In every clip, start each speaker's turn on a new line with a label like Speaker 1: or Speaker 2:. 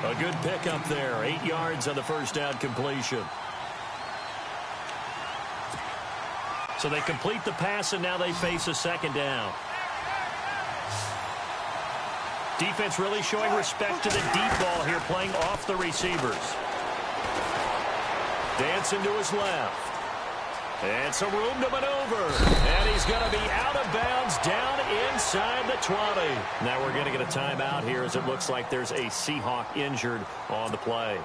Speaker 1: A good pickup there. 8 yards on the first down completion. So they complete the pass, and now they face a second down. Defense really showing respect to the deep ball here, playing off the receivers. Dancing to his left. And some room to maneuver. And he's going to be out of bounds down inside the 20. Now we're going to get a timeout here as it looks like there's a Seahawk injured on the play.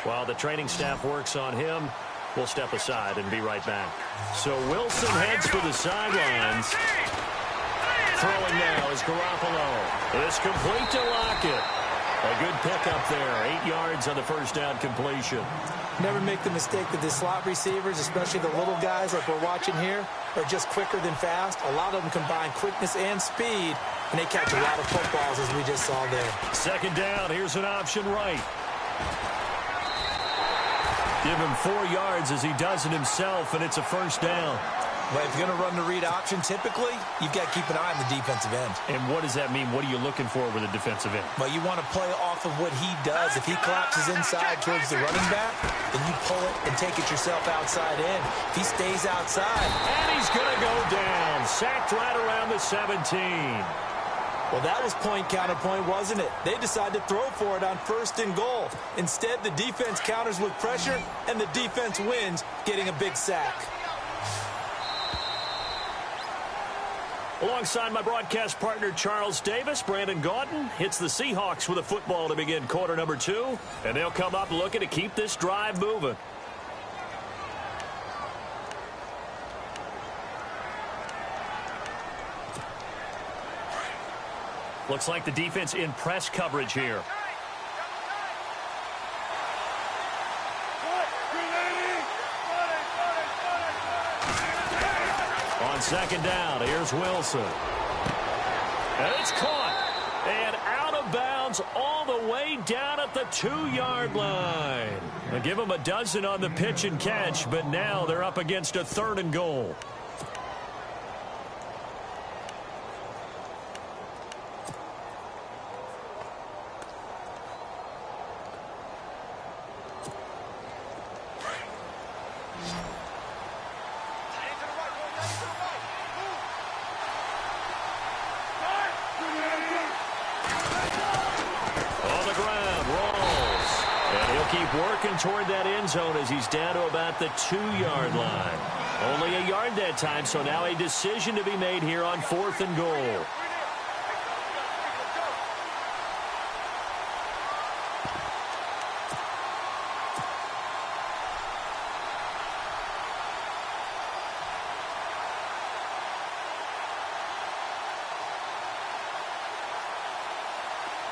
Speaker 1: While the training staff works on him, we'll step aside and be right back. So Wilson heads for the sidelines. Throwing now is Garoppolo. It's complete to Lockett. A good pickup there. 8 yards on the first down completion.
Speaker 2: Never make the mistake that the slot receivers, especially the little guys like we're watching here, are just quicker than fast. A lot of them combine quickness and speed, and they catch a lot of footballs, as we just saw there.
Speaker 1: Second down. Here's an option right. Give him 4 yards as he does it himself, and it's a first down.
Speaker 2: Well, if you're going to run the read option, typically, you've got to keep an eye on the defensive end.
Speaker 1: And what does that mean? What are you looking for with a defensive end?
Speaker 2: Well, you want to play off of what he does. If he collapses inside towards the running back, then you pull it and take it yourself outside in. If he stays outside.
Speaker 1: And he's going to go down. Sacked right around the 17.
Speaker 2: Well, that was point counterpoint, wasn't it? They decided to throw for it on 1st and goal. Instead, the defense counters with pressure, and the defense wins, getting a big sack.
Speaker 1: Alongside my broadcast partner, Charles Davis, Brandon Gaudin hits the Seahawks with a football to begin quarter number 2. And they'll come up looking to keep this drive moving. Looks like the defense in press coverage here. On second down, here's Wilson. And it's caught. And out of bounds all the way down at the 2-yard line. They'll give them a dozen on the pitch and catch, but now they're up against a 3rd and goal. Working toward that end zone as he's down to about the 2-yard line. Only a yard that time, so now a decision to be made here on 4th and goal.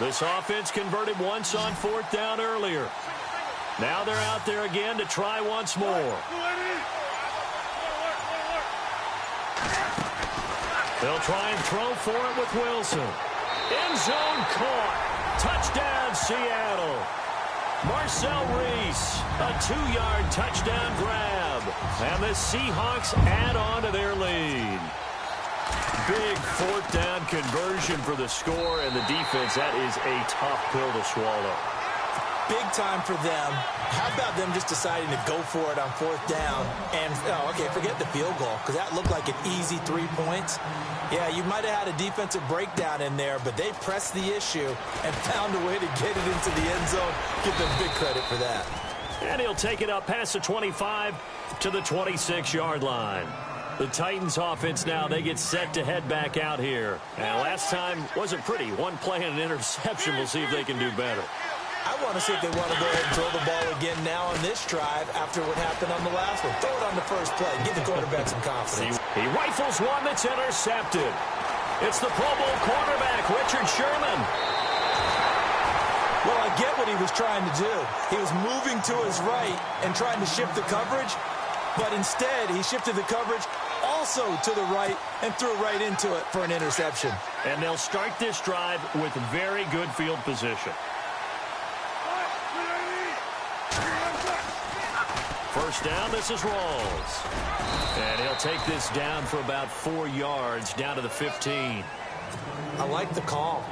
Speaker 1: This offense converted once on 4th down earlier. Now they're out there again to try once more. They'll try and throw for it with Wilson. End zone caught. Touchdown, Seattle. Marcel Reese, a 2-yard touchdown grab. And the Seahawks add on to their lead. Big 4th down conversion for the score, and the defense, that is a tough pill to swallow.
Speaker 2: Big time for them. How about them just deciding to go for it on 4th down? And, forget the field goal, because that looked like an easy 3 points. Yeah, you might have had a defensive breakdown in there, but they pressed the issue and found a way to get it into the end zone. Give them big credit for that.
Speaker 1: And he'll take it up past the 25 to the 26-yard line. The Titans offense now, they get set to head back out here. And last time wasn't pretty. One play and an interception. We'll see if they can do better.
Speaker 2: I want to see if they want to go ahead and throw the ball again now on this drive after what happened on the last one. Throw it on the first play. Give the quarterback some confidence.
Speaker 1: He rifles one that's intercepted. It's the Pro Bowl quarterback, Richard Sherman.
Speaker 2: Well, I get what he was trying to do. He was moving to his right and trying to shift the coverage, but instead he shifted the coverage also to the right and threw right into it for an interception.
Speaker 1: And they'll start this drive with very good field position. First down, this is Rawls. And he'll take this down for about 4 yards, down to the 15.
Speaker 2: I like the call.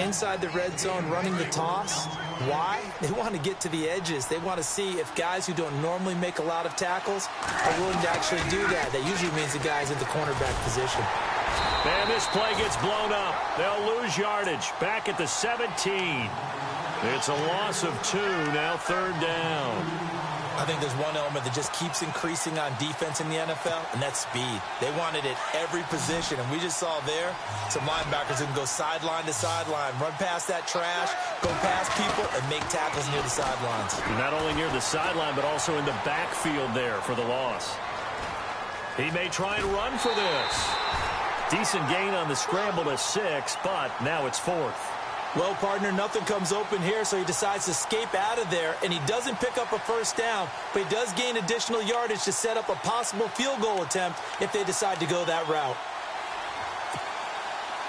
Speaker 2: inside the red zone running the toss. Why? They want to get to the edges. They want to see if guys who don't normally make a lot of tackles are willing to actually do that. That usually means the guy's in the cornerback position.
Speaker 1: And this play gets blown up. They'll lose yardage. Back at the 17. It's a loss of 2, now 3rd down.
Speaker 2: I think there's one element that just keeps increasing on defense in the NFL, and that's speed. They want it at every position, and we just saw there some linebackers who can go sideline to sideline, run past that trash, go past people, and make tackles near the sidelines.
Speaker 1: Not only near the sideline, but also in the backfield there for the loss. He may try and run for this. Decent gain on the scramble to 6, but now it's 4th.
Speaker 2: Well, partner, nothing comes open here, so he decides to escape out of there, and he doesn't pick up a first down, but he does gain additional yardage to set up a possible field goal attempt if they decide to go that route.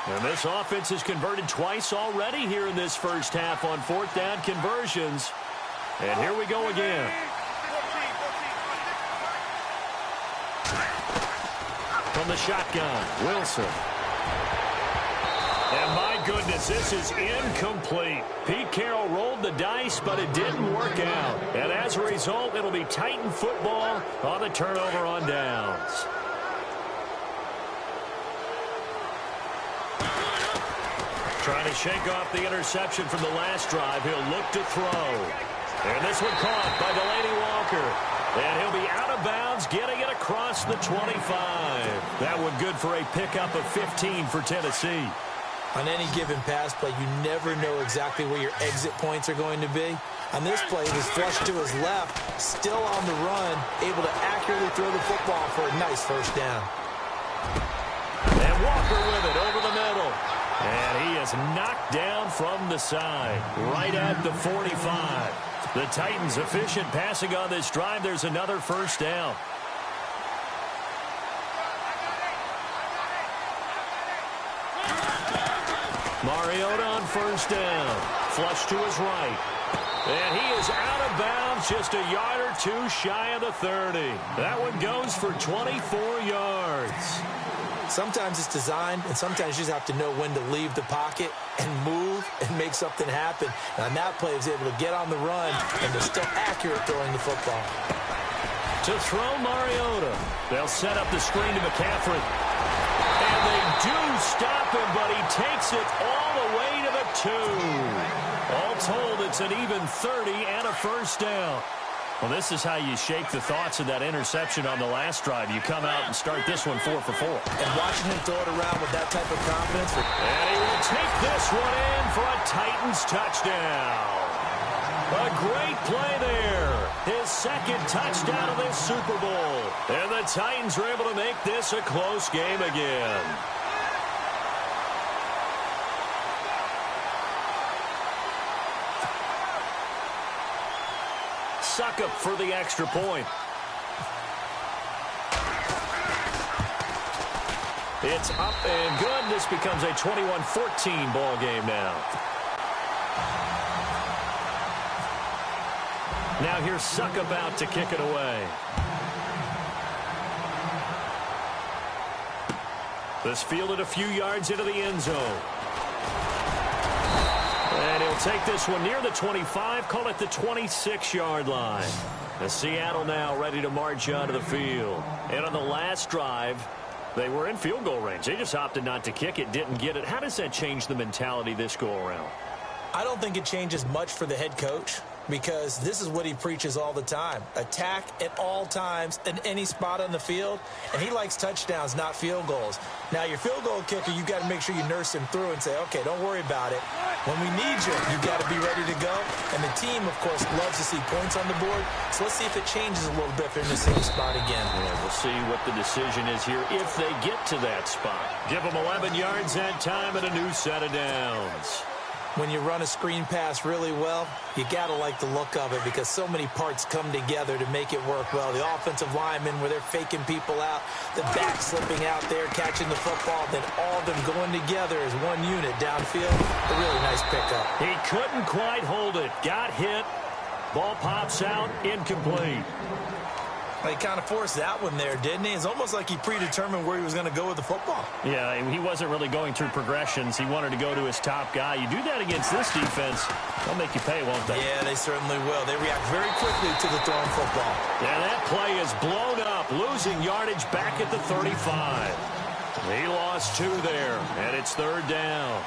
Speaker 1: And this offense has converted twice already here in this first half on 4th down conversions. And here we go again. From the shotgun, Wilson. And my goodness, this is incomplete. Pete Carroll rolled the dice, but it didn't work out. And as a result, it'll be Titan football on the turnover on downs. Trying to shake off the interception from the last drive. He'll look to throw. And this one caught by Delaney Walker. And he'll be out of bounds, getting it across the 25. That one good for a pickup of 15 for Tennessee.
Speaker 2: On any given pass play, you never know exactly where your exit points are going to be. On this play, he was flushed to his left, still on the run, able to accurately throw the football for a nice first down.
Speaker 1: And Walker with it over the middle. And he is knocked down from the side, right at the 45. The Titans efficient passing on this drive. There's another first down. Mariota on first down. Flush to his right. And he is out of bounds, just a yard or 2 shy of the 30. That one goes for 24 yards.
Speaker 2: Sometimes it's designed, and sometimes you just have to know when to leave the pocket and move and make something happen. And on that play, he was able to get on the run, and they're still accurate throwing the football.
Speaker 1: To throw Mariota. They'll set up the screen to McCaffrey. And they do stop him, but he takes it all the way to the 2. All told, it's an even 30 and a first down. Well, this is how you shake the thoughts of that interception on the last drive. You come out and start this one 4 for 4.
Speaker 2: And watching him throw it around with that type of confidence.
Speaker 1: And he will take this one in for a Titans touchdown. A great play there. His second touchdown of this Super Bowl. And the Titans are able to make this a close game again. Suck up for the extra point. It's up and good. This becomes a 21-14 ball game now. Now here's Suckup out to kick it away. This fielded a few yards into the end zone. And he'll take this one near the 25, call it the 26-yard line. The Seattle now ready to march onto the field. And on the last drive, they were in field goal range. They just opted not to kick it, didn't get it. How does that change the mentality this go-around?
Speaker 2: I don't think it changes much for the head coach, because this is what he preaches all the time. Attack at all times in any spot on the field, and he likes touchdowns, not field goals. Now, your field goal kicker, you got to make sure you nurse him through and say, okay, don't worry about it. When we need you, you got to be ready to go. And the team, of course, loves to see points on the board. So let's see if it changes a little bit if they're in the same spot again.
Speaker 1: Yeah, we'll see what the decision is here if they get to that spot. Give them 11 yards that time and a new set of downs.
Speaker 2: When you run a screen pass really well, you got to like the look of it because so many parts come together to make it work well. The offensive linemen where they're faking people out, the back slipping out there, catching the football, then all of them going together as one unit downfield. A really nice pickup.
Speaker 1: He couldn't quite hold it. Got hit. Ball pops out. Incomplete.
Speaker 2: He kind of forced that one there, didn't he? It's almost like he predetermined where he was going to go with the football.
Speaker 1: Yeah, he wasn't really going through progressions. He wanted to go to his top guy. You do that against this defense, they'll make you pay, won't they?
Speaker 2: Yeah, they certainly will. They react very quickly to the thrown football.
Speaker 1: Yeah, that play is blown up, losing yardage back at the 35. He lost 2 there, and it's 3rd down.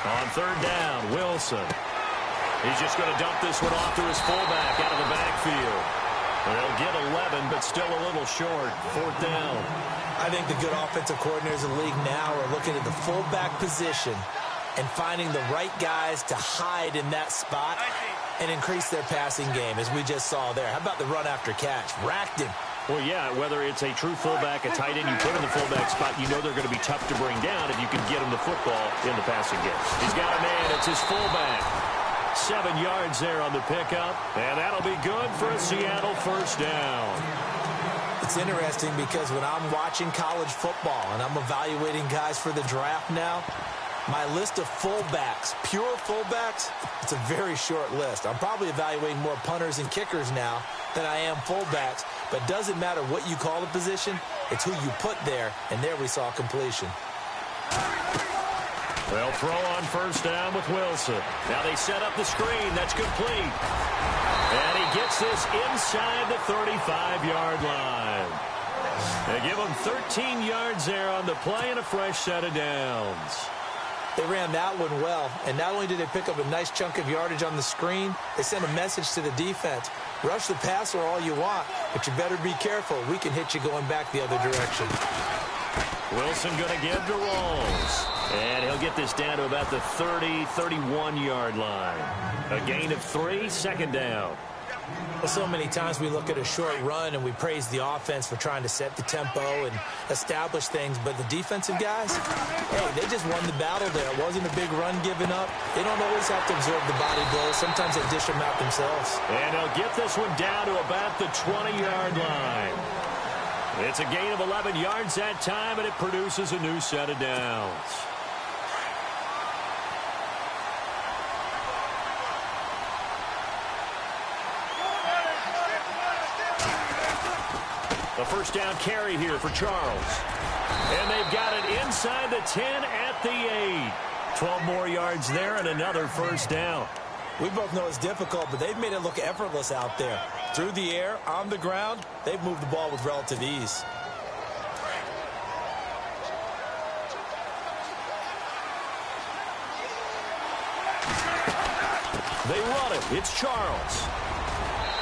Speaker 1: On 3rd down, Wilson. He's just going to dump this one off to his fullback out of the backfield. They'll get 11, but still a little short. 4th down.
Speaker 2: I think the good offensive coordinators in the league now are looking at the fullback position and finding the right guys to hide in that spot and increase their passing game, as we just saw there. How about the run after catch? Racked him.
Speaker 1: Well, yeah, whether it's a true fullback, a tight end you put in the fullback spot, you know they're going to be tough to bring down if you can get him the football in the passing game. He's got a man. It's his fullback. 7 yards there on the pickup, and that'll be good for a Seattle 1st down.
Speaker 2: It's interesting because when I'm watching college football and I'm evaluating guys for the draft now, my list of fullbacks, pure fullbacks, it's a very short list. I'm probably evaluating more punters and kickers now than I am fullbacks, but doesn't matter what you call the position, it's who you put there, and there we saw completion.
Speaker 1: They'll throw on 1st down with Wilson. Now they set up the screen. That's complete. And he gets this inside the 35-yard line. They give him 13 yards there on the play and a fresh set of downs.
Speaker 2: They ran that one well, and not only did they pick up a nice chunk of yardage on the screen, they sent a message to the defense. Rush the passer all you want, but you better be careful. We can hit you going back the other direction.
Speaker 1: Wilson going to give to Rawls. And he'll get this down to about the 30, 31-yard line. A gain of 3, 2nd down.
Speaker 2: Well, so many times we look at a short run and we praise the offense for trying to set the tempo and establish things, but the defensive guys, hey, they just won the battle there. It wasn't a big run given up. They don't always have to absorb the body blows. Sometimes they dish them out themselves.
Speaker 1: And they'll get this one down to about the 20-yard line. It's a gain of 11 yards that time, and it produces a new set of downs. The 1st down carry here for Charles. And they've got it inside the 10 at the 8. 12 more yards there and another 1st down.
Speaker 2: We both know it's difficult, but they've made it look effortless out there. Through the air, on the ground, they've moved the ball with relative ease.
Speaker 1: They run it. It's Charles.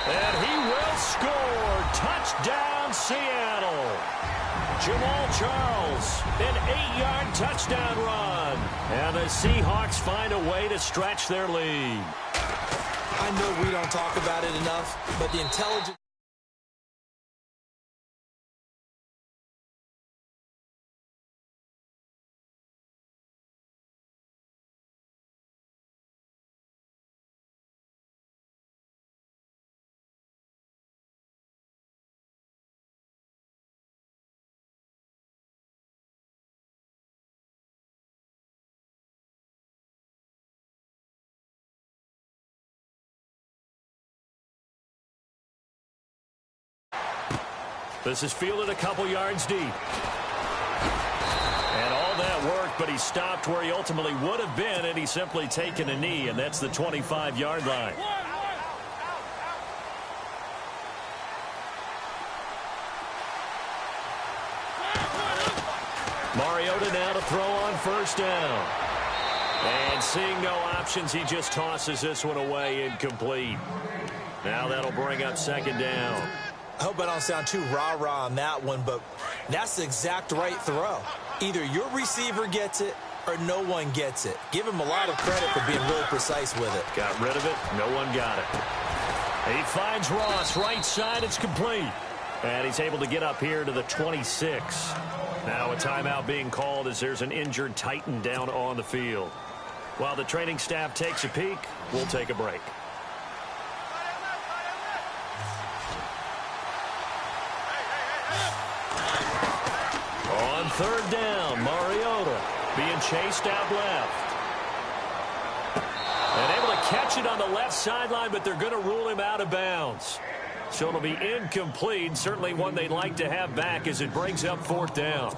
Speaker 1: And he will score. Touchdown, Seattle. Jamal Charles, an 8-yard touchdown run. And the Seahawks find a way to stretch their lead.
Speaker 2: I know we don't talk about it enough, but the intelligence...
Speaker 1: This is fielded a couple yards deep. And all that worked, but he stopped where he ultimately would have been, and he's simply taken a knee, and that's the 25-yard line. Mariota now to throw on 1st down. And seeing no options, he just tosses this one away incomplete. Now that'll bring up 2nd down.
Speaker 2: I hope I don't sound too rah-rah on that one, but that's the exact right throw. Either your receiver gets it or no one gets it. Give him a lot of credit for being really precise with it.
Speaker 1: Got rid of it. No one got it. He finds Ross right side. It's complete. And he's able to get up here to the 26. Now a timeout being called as there's an injured Titan down on the field. While the training staff takes a peek, we'll take a break. On 3rd down, Mariota being being chased out left. And able to catch it on the left sideline, but they're going to rule him out of bounds. So it'll be incomplete. Certainly one they'd like to have back as it brings up 4th down.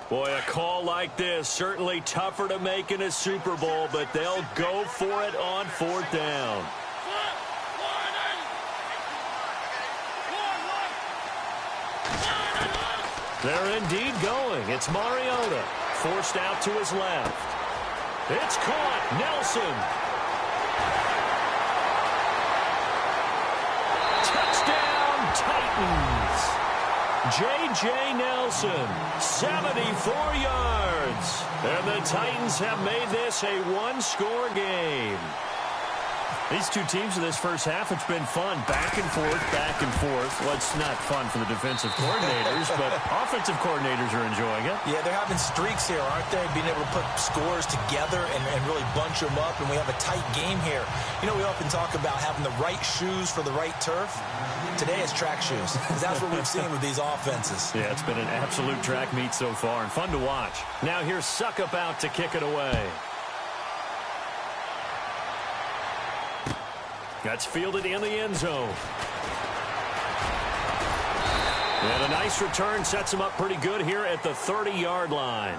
Speaker 1: Boy, a call like this, certainly tougher to make in a Super Bowl, but they'll go for it on 4th down. They're indeed going. It's Mariota, forced out to his left. It's caught. Nelson. Touchdown, Titans. J.J. Nelson, 74 yards. And the Titans have made this a one-score game. These two teams in this first half, it's been fun. Back and forth, back and forth. Well, it's not fun for the defensive coordinators, but offensive coordinators are enjoying it.
Speaker 2: Yeah, they're having streaks here, aren't they? Being able to put scores together and really bunch them up, and we have a tight game here. You know, we often talk about having the right shoes for the right turf. Today it's track shoes. That's what we've seen with these offenses.
Speaker 1: Yeah, it's been an absolute track meet so far, and fun to watch. Now here's Suckup out to kick it away. That's fielded in the end zone. And a nice return sets him up pretty good here at the 30-yard line.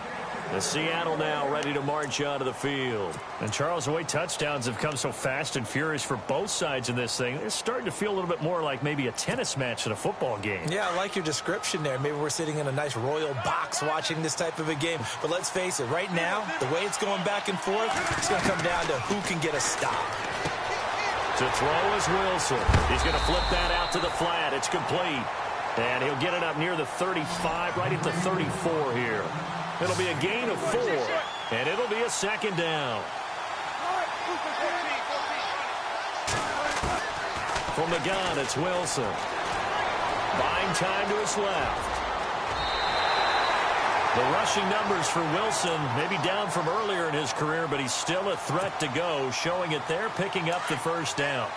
Speaker 1: The Seattle now ready to march out of the field. And Charles, the way touchdowns have come so fast and furious for both sides in this thing, it's starting to feel a little bit more like maybe a tennis match than a football game.
Speaker 2: Yeah, I like your description there. Maybe we're sitting in a nice royal box watching this type of a game. But let's face it, right now, the way it's going back and forth, it's going to come down to who can get a stop.
Speaker 1: To throw is Wilson. He's going to flip that out to the flat. It's complete. And he'll get it up near the 35, right at the 34 here. It'll be a gain of 4, and it'll be a 2nd down. From the gun, it's Wilson. Buying time to his left. The rushing numbers for Wilson maybe down from earlier in his career, but he's still a threat to go, showing it there, picking up the 1st down.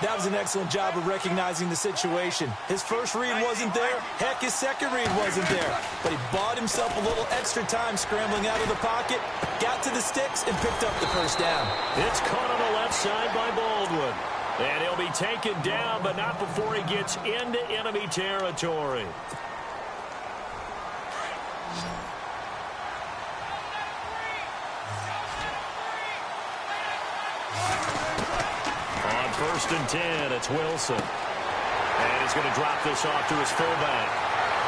Speaker 2: That was an excellent job of recognizing the situation. His first read wasn't there. Heck, his second read wasn't there. But he bought himself a little extra time scrambling out of the pocket, got to the sticks, and picked up the 1st down.
Speaker 1: It's caught on the left side by Baldwin. And he'll be taken down, but not before he gets into enemy territory. On 1st and 10, it's Wilson. And he's going to drop this off to his fullback.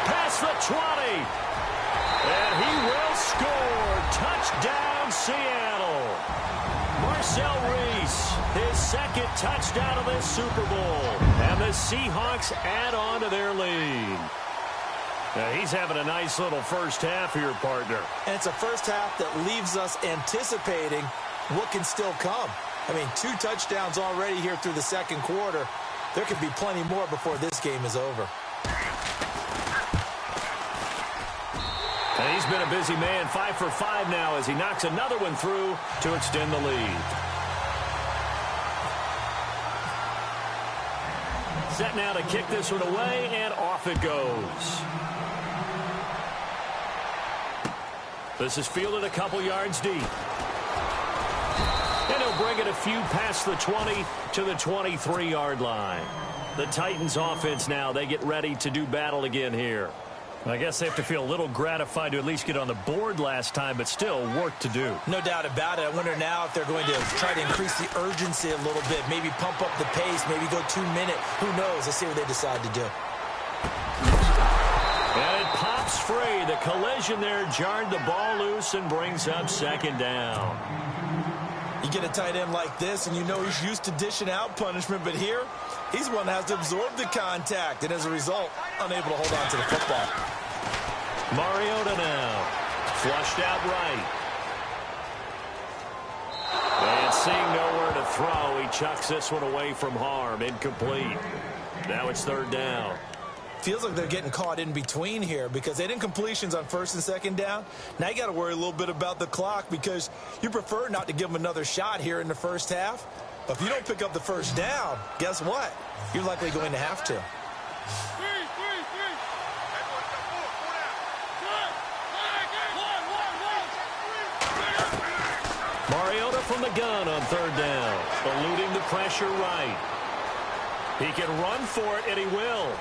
Speaker 1: Past the 20. And he will score. Touchdown, Seattle. Marcel Reese, his 2nd touchdown of this Super Bowl. And the Seahawks add on to their lead. Now, he's having a nice little first half here, partner.
Speaker 2: And it's a first half that leaves us anticipating what can still come. I mean, 2 touchdowns already here through the 2nd quarter. There could be plenty more before this game is over.
Speaker 1: And he's been a busy man, 5 for 5 now as he knocks another one through to extend the lead. Set now to kick this one away, and off it goes. This is fielded a couple yards deep. And he'll bring it a few past the 20 to the 23-yard line. The Titans offense now, they get ready to do battle again here. I guess they have to feel a little gratified to at least get on the board last time, but still work to do.
Speaker 2: No doubt about it. I wonder now if they're going to try to increase the urgency a little bit, maybe pump up the pace, maybe go 2-minute. Who knows? Let's see what they decide to do.
Speaker 1: And it pops free. The collision there jarred the ball loose and brings up 2nd down.
Speaker 2: You get a tight end like this, and you know he's used to dishing out punishment, but here, he's one that has to absorb the contact, and as a result, unable to hold on to the football.
Speaker 1: Mariota now, flushed out right. And seeing nowhere to throw, he chucks this one away from harm, incomplete. Now it's 3rd down.
Speaker 2: Feels like they're getting caught in between here because they didn't completions on 1st and 2nd down. Now you got to worry a little bit about the clock because you prefer not to give them another shot here in the first half. But if you don't pick up the 1st down, guess what? You're likely going to have to.
Speaker 1: from the gun on third down, eluding the pressure right. He can run for it, and he will.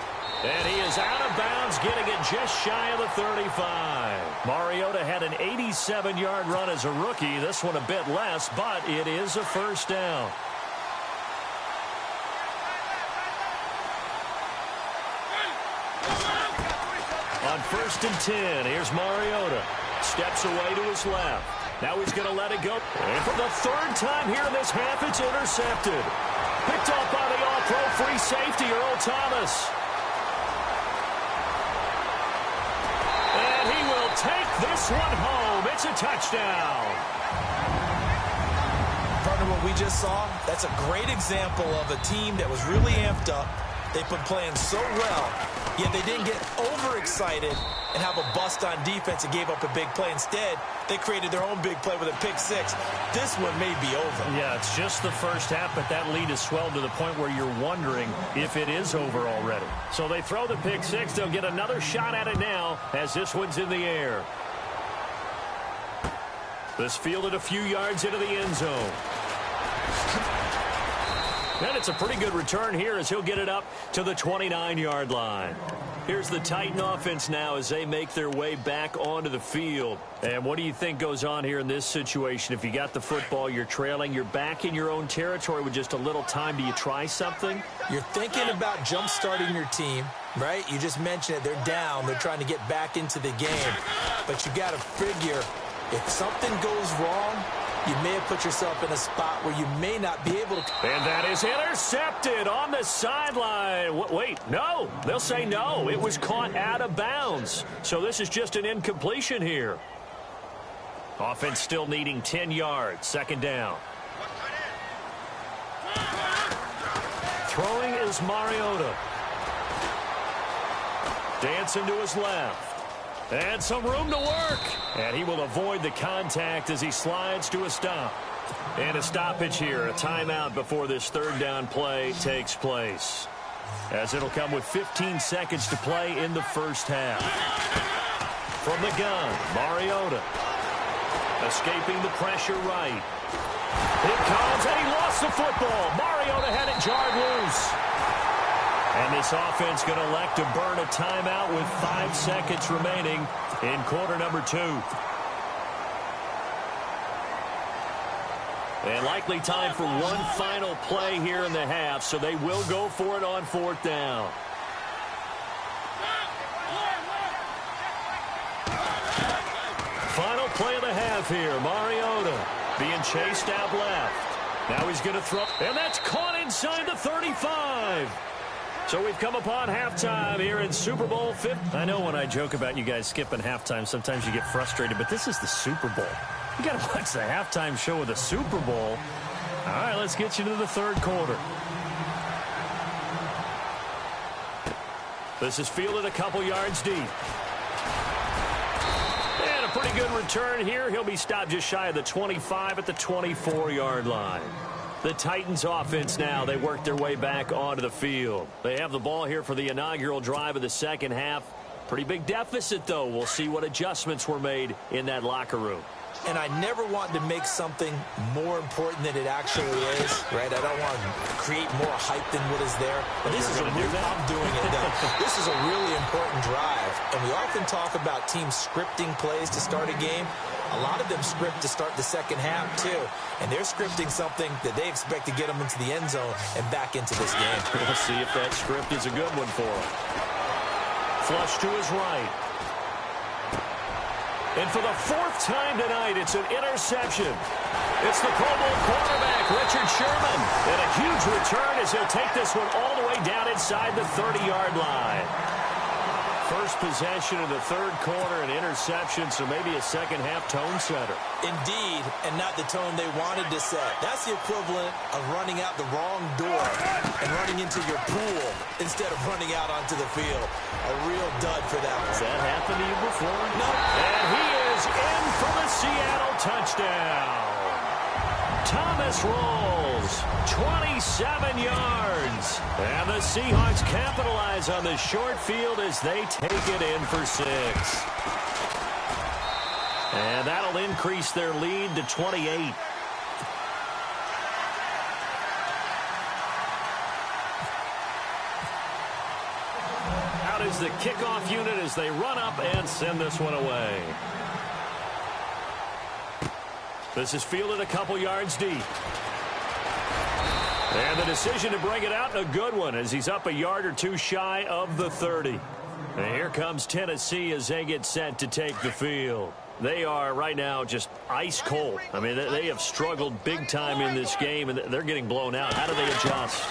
Speaker 1: And he is out of bounds, getting it just shy of the 35. Mariota had an 87-yard run as a rookie. This one a bit less, but it is a first down. On 1st and 10, here's Mariota. Steps away to his left. Now he's going to let it go. And for the third time here in this half, it's intercepted. Picked off by the all-pro free safety, Earl Thomas. And he will take this one home. It's a touchdown.
Speaker 2: Partner, what we just saw, that's a great example of a team that was really amped up. They've been playing so well, yet they didn't get overexcited and have a bust on defense and gave up a big play. Instead, they created their own big play with a pick six. This one may be over.
Speaker 1: Yeah, it's just the first half, but that lead has swelled to the point where you're wondering if it is over already. So they throw the pick six. They'll get another shot at it now as this one's in the air. This fielded a few yards into the end zone. And it's a pretty good return here as he'll get it up to the 29-yard line. Here's the Titan offense now as they make their way back onto the field. And what do you think goes on here in this situation? If you got the football, you're trailing, you're back in your own territory with just a little time. Do you try something?
Speaker 2: You're thinking about jump-starting your team, right? You just mentioned it. They're down. They're trying to get back into the game. But you got to figure if something goes wrong, you may have put yourself in a spot where you may not be able to.
Speaker 1: And that is intercepted on the sideline. Wait, no. They'll say no. It was caught out of bounds. So this is just an incompletion here. Offense still needing 10 yards. Second down. Throwing is Mariota. Dancing to his left. And some room to work. And he will avoid the contact as he slides to a stop. And a stoppage here, a timeout before this third down play takes place. As it'll come with 15 seconds to play in the first half. From the gun, Mariota. Escaping the pressure right. It comes, and he lost the football. Mariota had it jarred loose. And this offense going to elect to burn a timeout with 5 seconds remaining in quarter number 2. And likely time for one final play here in the half, so they will go for it on fourth down. Final play of the half here. Mariota being chased out left. Now he's going to throw, and that's caught inside the 35. So we've come upon halftime here in Super Bowl 50. I know when I joke about you guys skipping halftime, sometimes you get frustrated, but this is the Super Bowl. You got to watch the halftime show of the Super Bowl. All right, let's get you to the third quarter. This is fielded a couple yards deep. And a pretty good return here. He'll be stopped just shy of the 25 at the 24-yard line. The Titans offense now, they work their way back onto the field. They have the ball here for the inaugural drive of the second half. Pretty big deficit, though. We'll see what adjustments were made in that locker room.
Speaker 2: And I never want to make something more important than it actually is, right? I don't want to create more hype than what is there. But this is a real, I'm doing it, though. This is a really important drive. And we often talk about teams scripting plays to start a game. A lot of them script to start the second half, too. And they're scripting something that they expect to get them into the end zone and back into this game.
Speaker 1: We'll see if that script is a good one for them. Flush to his right. And for the fourth time tonight, it's an interception. It's the Pro Bowl quarterback, Richard Sherman. And a huge return as he'll take this one all the way down inside the 30-yard line. First possession of the third quarter, an interception, so maybe a second-half tone setter.
Speaker 2: Indeed, and not the tone they wanted to set. That's the equivalent of running out the wrong door and running into your pool instead of running out onto the field. A real dud for that one.
Speaker 1: Has that happened to you before?
Speaker 2: No.
Speaker 1: And he is in for the Seattle touchdown. Thomas rolls 27 yards. And the Seahawks capitalize on the short field as they take it in for 6. And that'll increase their lead to 28. is the kickoff unit as they run up and send this one away. This is fielded a couple yards deep. And the decision to bring it out, a good one, as he's up a yard or two shy of the 30. And here comes Tennessee as they get set to take the field. They are right now just ice cold. I mean, they have struggled big time in this game, and they're getting blown out. How do they adjust?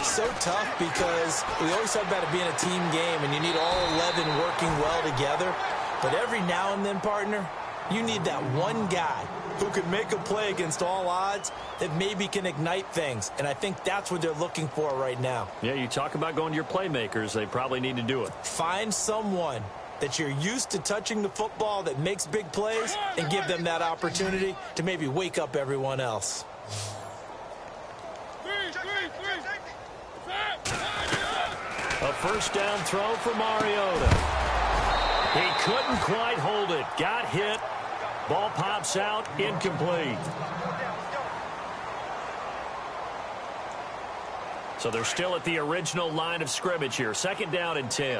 Speaker 2: So tough because we always talk about it being a team game, and you need all 11 working well together. But every now and then, partner, you need that one guy who can make a play against all odds that maybe can ignite things. And I think that's what they're looking for right now.
Speaker 1: Yeah, you talk about going to your playmakers. They probably need to do it.
Speaker 2: Find someone that you're used to touching the football that makes big plays and give them that opportunity to maybe wake up everyone else.
Speaker 1: A first down throw for Mariota. He couldn't quite hold it. Got hit. Ball pops out, incomplete. So they're still at the original line of scrimmage here. Second down and 10.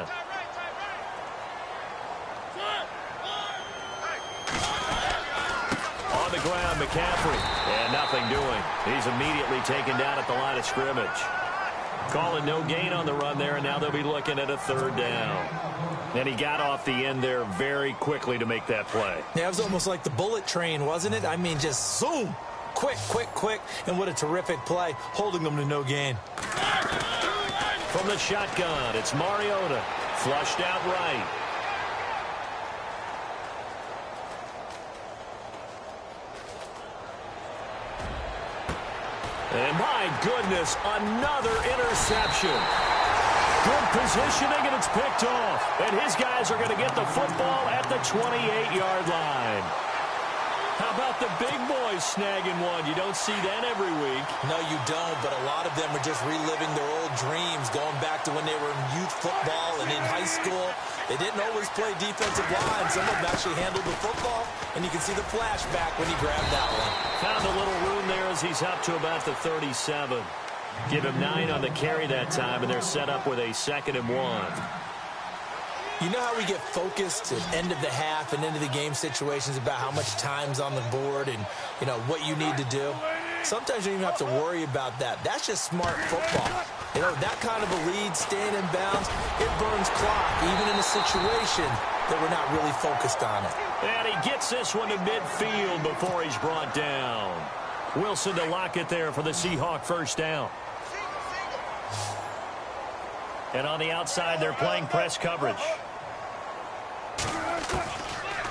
Speaker 1: On the ground, McCaffrey. And nothing doing. He's immediately taken down at the line of scrimmage. Calling no gain on the run there, and now they'll be looking at a third down. And he got off the end there very quickly to make that play.
Speaker 2: Yeah, it was almost like the bullet train, wasn't it? I mean, just zoom. Quick, quick, quick. And what a terrific play, holding them to no gain.
Speaker 1: From the shotgun, it's Mariota. Flushed out right. And my goodness, another interception. Good positioning, and it's picked off. And his guys are going to get the football at the 28-yard line. How about the big boys snagging one? You don't see that every week.
Speaker 2: No, you don't, but a lot of them are just reliving their old dreams, going back to when they were in youth football and in high school. They didn't always play defensive line. Some of them actually handled the football, and you can see the flashback when he grabbed that one.
Speaker 1: Found a little room there as he's up to about the 37. Give him 9 on the carry that time, and they're set up with a 2nd and 1.
Speaker 2: You know how we get focused at end of the half and into the game situations about how much time's on the board and, you know, what you need to do? Sometimes you don't even have to worry about that. That's just smart football. You know, that kind of a lead, staying in bounds, it burns clock, even in a situation that we're not really focused on it.
Speaker 1: And he gets this one to midfield before he's brought down. Wilson to lock it there for the Seahawk first down. And on the outside, they're playing press coverage.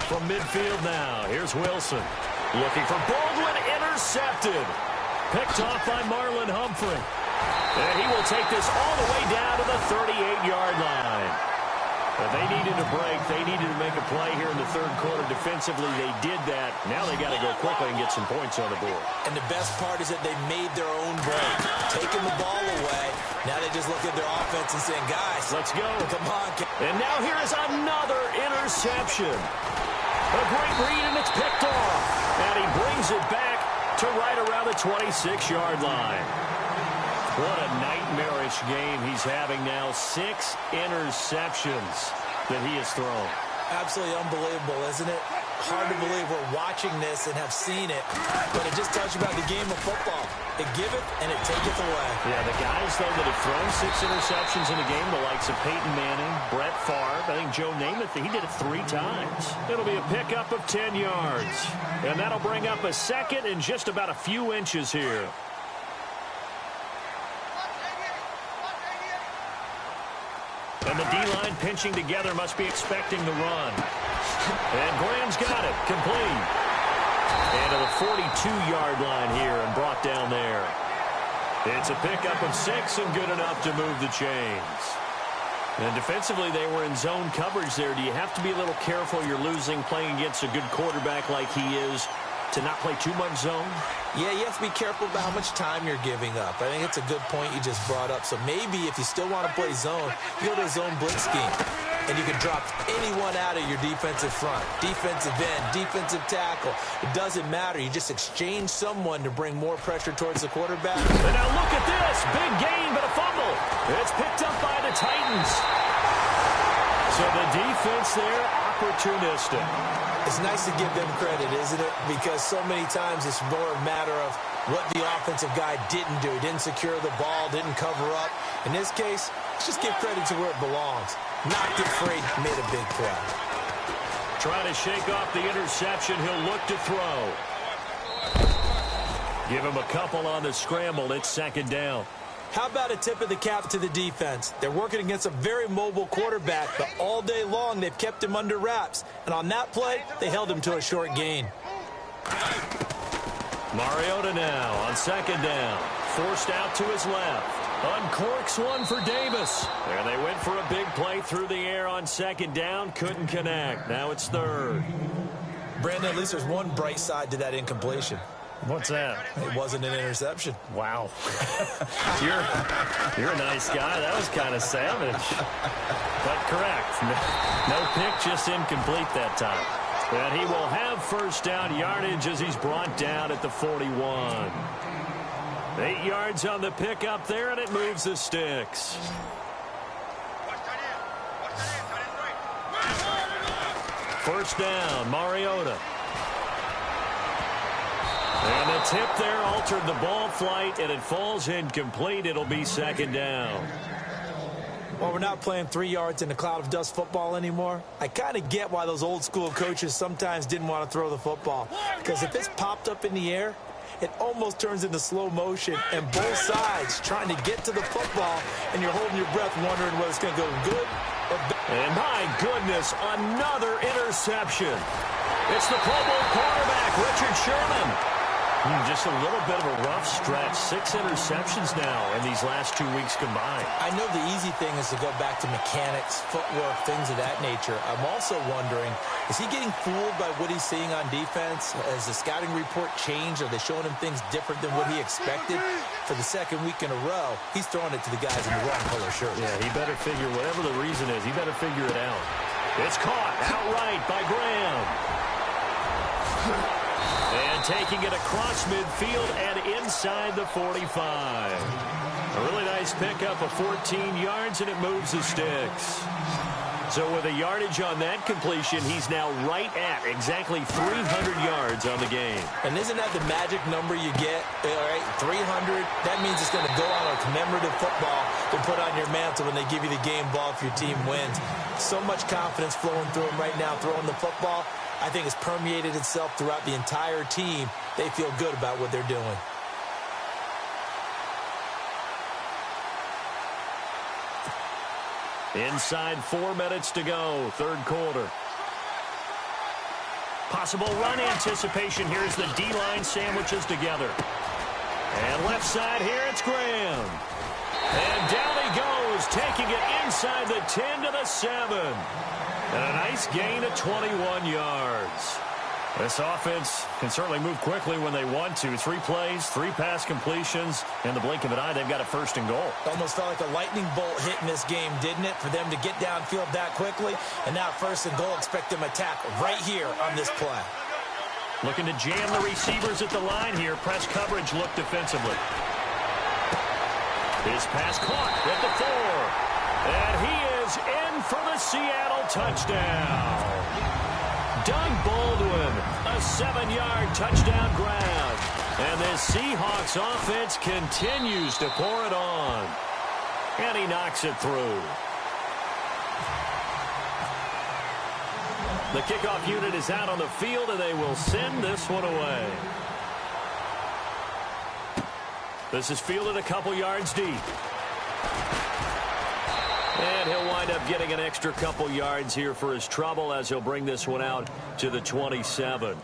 Speaker 1: From midfield now, here's Wilson. Looking for Baldwin, intercepted. Picked off by Marlon Humphrey. And he will take this all the way down to the 38-yard line. And they needed a break. They needed to make a play here in the third quarter. Defensively, they did that. Now they got to go quickly and get some points on the board.
Speaker 2: And the best part is that they made their own break. Taking the ball away. Now they just look at their offense and saying, guys,
Speaker 1: let's go.
Speaker 2: Come on.
Speaker 1: And now here is another interception. A great read, and it's picked off. And he brings it back to right around the 26-yard line. What a nightmarish game he's having now. 6 interceptions that he has thrown.
Speaker 2: Absolutely unbelievable, isn't it? Hard to believe we're watching this and have seen it, but it just tells you about the game of football. It giveth and it taketh away.
Speaker 1: Yeah, the guys, though, that have thrown 6 interceptions in a game, the likes of Peyton Manning, Brett Favre, I think Joe Namath, he did it 3 times. It'll be a pickup of 10 yards, and that'll bring up a second and just about a few inches here. And the D-line pinching together, must be expecting the run. And Graham's got it, complete. And to the 42-yard line here and brought down there. It's a pickup of 6 and good enough to move the chains. And defensively, they were in zone coverage there. Do you have to be a little careful? You're losing, playing against a good quarterback like he is, to not play too much zone?
Speaker 2: Yeah, you have to be careful about how much time you're giving up. I think it's a good point you just brought up. So maybe if you still want to play zone, you go to a zone blitz scheme. And you can drop anyone out of your defensive front. Defensive end, defensive tackle. It doesn't matter. You just exchange someone to bring more pressure towards the quarterback.
Speaker 1: And now look at this. Big gain, but a fumble. It's picked up by the Titans. So the defense there, opportunistic.
Speaker 2: It's nice to give them credit, isn't it? Because so many times it's more a matter of what the offensive guy didn't do. Didn't secure the ball, didn't cover up. In this case, let's just give credit to where it belongs. Knocked it free, made a big play.
Speaker 1: Trying to shake off the interception. He'll look to throw. Give him a couple on the scramble. It's second down.
Speaker 2: How about a tip of the cap to the defense? They're working against a very mobile quarterback, but all day long they've kept him under wraps. And on that play, they held him to a short gain.
Speaker 1: Mariota now on second down. Forced out to his left. Uncorks one for Davis. There they went for a big play through the air on second down. Couldn't connect. Now it's third.
Speaker 2: Brandon, at least there's one bright side to that incompletion.
Speaker 1: What's that?
Speaker 2: It wasn't an interception.
Speaker 1: Wow. You're a nice guy. That was kind of savage. But correct. No pick, just incomplete that time. And he will have first down yardage as he's brought down at the 41. 8 yards on the pickup there, and it moves the sticks. First down, Mariota. And the tip there altered the ball flight, and it falls incomplete. It'll be second down.
Speaker 2: Well, we're not playing 3 yards in a cloud of dust football anymore. I kind of get why those old school coaches sometimes didn't want to throw the football. Because if it's popped up in the air, it almost turns into slow motion, and both sides trying to get to the football, and you're holding your breath wondering whether it's going to go good or bad.
Speaker 1: And my goodness, another interception. It's the Pro Bowl quarterback, Richard Sherman. Just a little bit of a rough stretch. 6 interceptions now in these last 2 weeks combined.
Speaker 2: I know the easy thing is to go back to mechanics, footwork, things of that nature. I'm also wondering, is he getting fooled by what he's seeing on defense? Has the scouting report changed? Are they showing him things different than what he expected? For the second week in a row, he's throwing it to the guys in the wrong color shirt.
Speaker 1: Yeah, he better figure, whatever the reason is, he better figure it out. It's caught outright by Graham. And taking it across midfield and inside the 45. A really nice pickup of 14 yards, and it moves the sticks. So with a yardage on that completion, he's now right at exactly 300 yards on the game.
Speaker 2: And isn't that the magic number you get? All right, 300. That means it's going to go on a commemorative football to put on your mantle when they give you the game ball if your team wins. So much confidence flowing through him right now, throwing the football. I think it's permeated itself throughout the entire team. They feel good about what they're doing.
Speaker 1: Inside 4 minutes to go, third quarter. Possible run anticipation. Here's the D-line sandwiches together. And left side here, it's Graham. And down he goes, taking it inside the 10 to the 7. And a nice gain of 21 yards. This offense can certainly move quickly when they want to. 3 plays, 3 pass completions. In the blink of an eye, they've got a first and goal.
Speaker 2: Almost felt like a lightning bolt hit in this game, didn't it? For them to get downfield that quickly. And now first and goal, expect them to attack right here on this play.
Speaker 1: Looking to jam the receivers at the line here. Press coverage look defensively. His pass caught at the 4. And he is in for the Seattle touchdown. Doug Baldwin, a 7-yard touchdown grab. And this Seahawks offense continues to pour it on. And he knocks it through. The kickoff unit is out on the field, and they will send this one away. This is fielded a couple yards deep. And he'll wind up getting an extra couple yards here for his trouble as he'll bring this one out to the 27.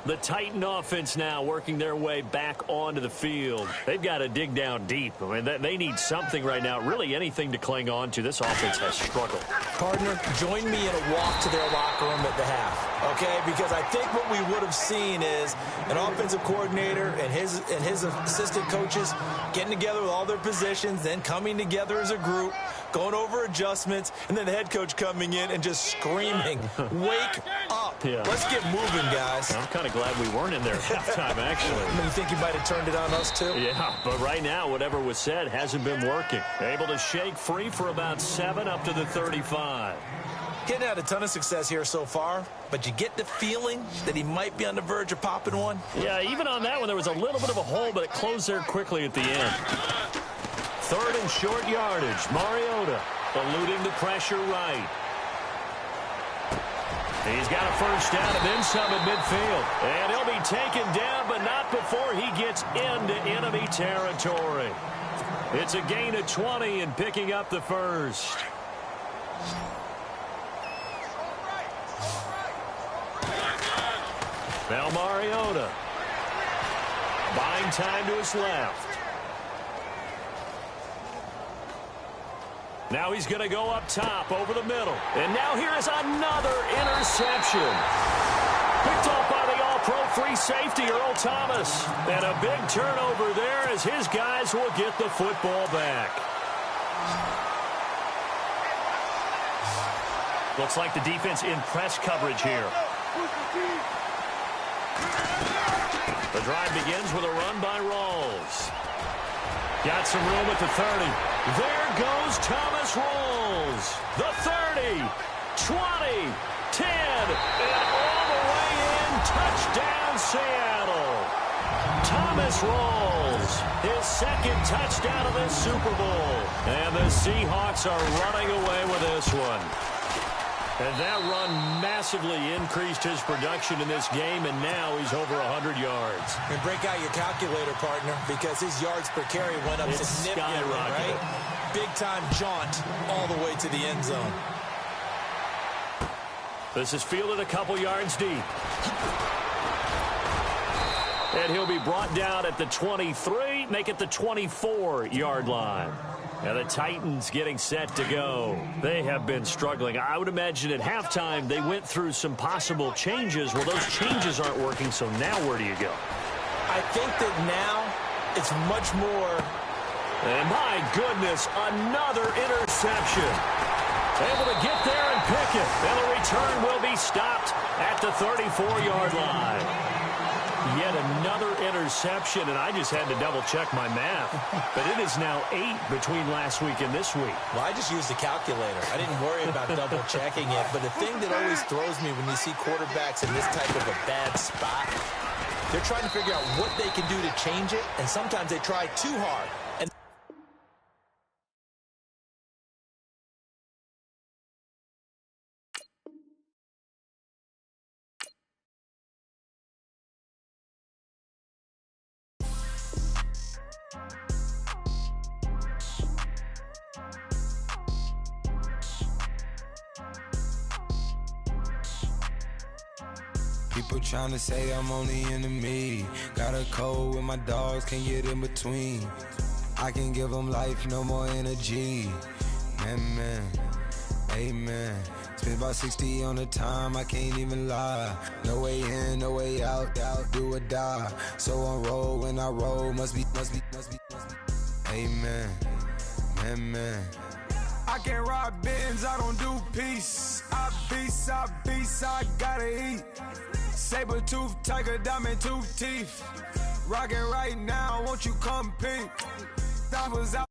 Speaker 1: The Titan offense now working their way back onto the field. They've got to dig down deep. I mean, they need something right now, really anything to cling on to. This offense has struggled.
Speaker 2: Partner, join me in a walk to their locker room at the half, okay? Because I think what we would have seen is an offensive coordinator and his assistant coaches getting together with all their positions, then coming together as a group, going over adjustments, and then the head coach coming in and just screaming, wake up.
Speaker 1: Yeah.
Speaker 2: Let's get moving, guys.
Speaker 1: I'm kind of glad we weren't in there at halftime, actually.
Speaker 2: You think you might have turned it on us, too?
Speaker 1: Yeah, but right now, whatever was said hasn't been working. Able to shake free for about 7 up to the 35.
Speaker 2: Getting had a ton of success here so far, but you get the feeling that he might be on the verge of popping one.
Speaker 1: Yeah, even on that one, there was a little bit of a hole, but it closed there quickly at the end. Third and short yardage. Mariota eluding the pressure right. He's got a first down and then some at midfield. And he'll be taken down, but not before he gets into enemy territory. It's a gain of 20 and picking up the first. Now Mariota. Buying time to his left. Now he's going to go up top over the middle. And now here is another interception. Picked off by the all-pro free safety, Earl Thomas. And a big turnover there as his guys will get the football back. Looks like the defense in press coverage here. The drive begins with a run by Rawls. Got some room at the 30. There goes Thomas Rawls. The 30, 20, 10, and all the way in. Touchdown, Seattle. Thomas Rawls, his second touchdown of this Super Bowl. And the Seahawks are running away with this one. And that run massively increased his production in this game, and now he's over 100 yards.
Speaker 2: And break out your calculator, partner, because his yards per carry went up significantly, right? Big-time jaunt all the way to the end zone.
Speaker 1: This is fielded a couple yards deep. And he'll be brought down at the 23, make it the 24-yard line. And the Titans getting set to go. They have been struggling. I would imagine at halftime they went through some possible changes. Well, those changes aren't working, so now where do you go?
Speaker 2: I think that now it's much more.
Speaker 1: And my goodness, another interception. Able to get there and pick it. And the return will be stopped at the 34-yard line. Yet another interception, and I just had to double-check my math. But it is now 8 between last week and this week.
Speaker 2: Well, I just used the calculator. I didn't worry about double-checking it. But the thing that always throws me when you see quarterbacks in this type of a bad spot, they're trying to figure out what they can do to change it, and sometimes they try too hard. And
Speaker 3: people trying to say I'm only enemy. Got a cold with my dogs, can't get in between. I can give them life, no more energy. Man, amen. Spent about 60 on the time, I can't even lie. No way in, no way out, do or die. So on roll when I roll, must be. Amen, man. I can't ride Benz, I don't do peace. I beast, I gotta eat. Saber tooth, tiger, diamond tooth teeth. Rockin' right now, won't you come pink? That was out.